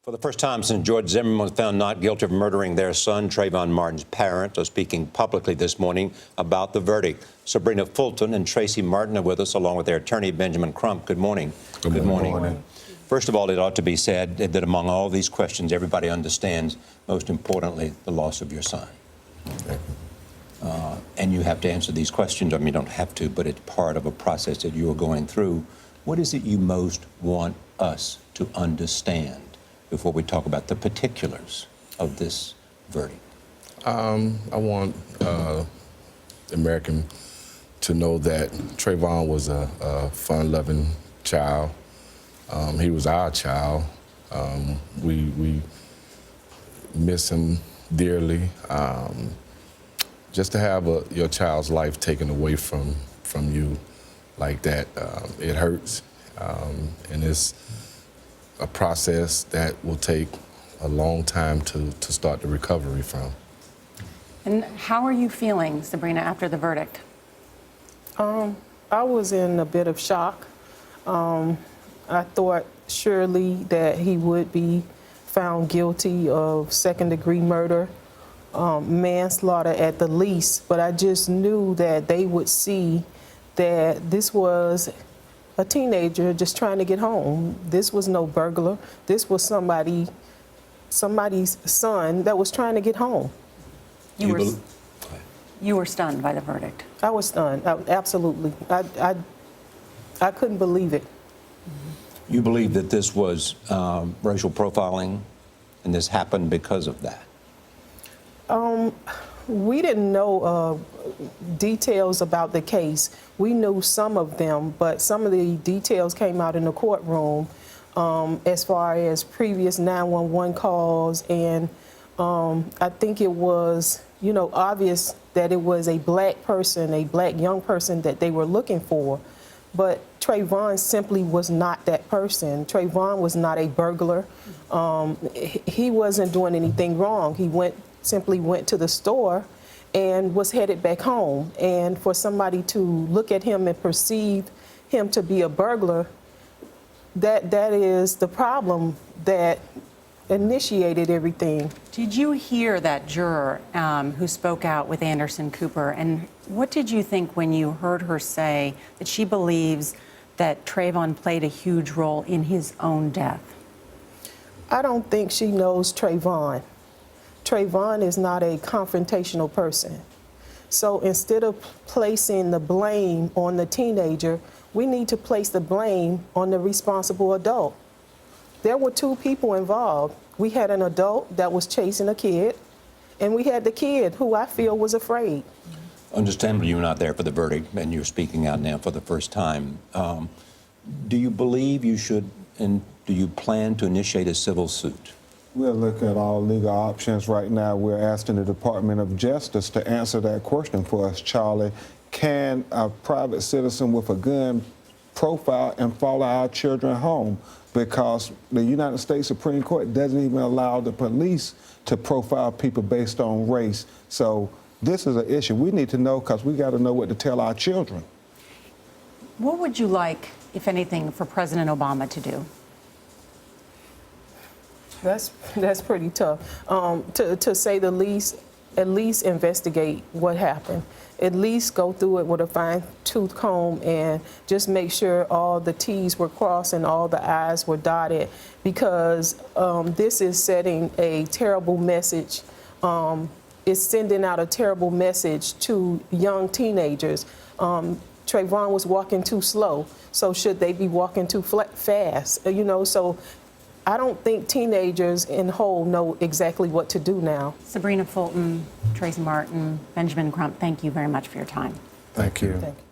For the first time since George Zimmerman was found not guilty of murdering their son, Trayvon Martin's parents are speaking publicly this morning about the verdict. Sybrina, Fulton and Tracy Martin are with us, along with their attorney, Benjamin Crump. Good morning. Good morning. First of all, it ought to be said that among all these questions, everybody understands, most importantly, the loss of your son. And you have to answer these questions. I mean, you don't have to, but it's part of a process that you are going through. What is it you most want us to understand before we talk about the particulars of this verdict? I want the American to know that Trayvon was a fun-loving child. He was our child. We miss him dearly. Just to have your child's life taken away from you like that, it hurts, and it's a process that will take a long time to start the recovery from. And how are you feeling, Sybrina, after the verdict? I was in a bit of shock. I thought surely that he would be found guilty of second-degree murder, manslaughter at the least, but I just knew that they would see that this was a teenager just trying to get home. This was no burglar. This was somebody's son that was trying to get home. You were stunned by the verdict. I was stunned, absolutely. I couldn't believe it. You believe that this was racial profiling, and this happened because of that? We didn't know details about the case. We knew some of them, but some of the details came out in the courtroom as far as previous 911 calls, and I think it was, obvious that it was a black person, a black young person that they were looking for. But Trayvon simply was not that person. Trayvon was not a burglar. He wasn't doing anything wrong. He simply went to the store and was headed back home. And for somebody to look at him and perceive him to be a burglar, that is the problem that initiated everything. Did you hear that juror who spoke out with Anderson Cooper, and what did you think when you heard her say that she believes that Trayvon played a huge role in his own death? I don't think she knows Trayvon. Trayvon is not a confrontational person. So instead of placing the blame on the teenager, we need to place the blame on the responsible adult. There were two people involved. We had an adult that was chasing a kid, and we had the kid who I feel was afraid. Understandably, you're not there for the verdict, and you're speaking out now for the first time. Do you believe you should, and do you plan to initiate a civil suit? We'll look at all legal options right now. We're asking the Department of Justice to answer that question for us, Charlie. Can a private citizen with a gun profile and follow our children home? Because the United States Supreme Court doesn't even allow the police to profile people based on race. So this is an issue we need to know, because we got to know what to tell our children. What would you like, if anything, for President Obama to do? That's pretty tough. To say the least, at least investigate what happened. At least go through it with a fine-tooth comb and just make sure all the T's were crossed and all the I's were dotted, because this is setting a terrible message. It's sending out a terrible message to young teenagers. Trayvon was walking too slow, so should they be walking too fast? So I don't think teenagers in whole know exactly what to do now. Sybrina, Fulton, Tracy Martin, Benjamin Crump, thank you very much for your time. Thank you. Thank you.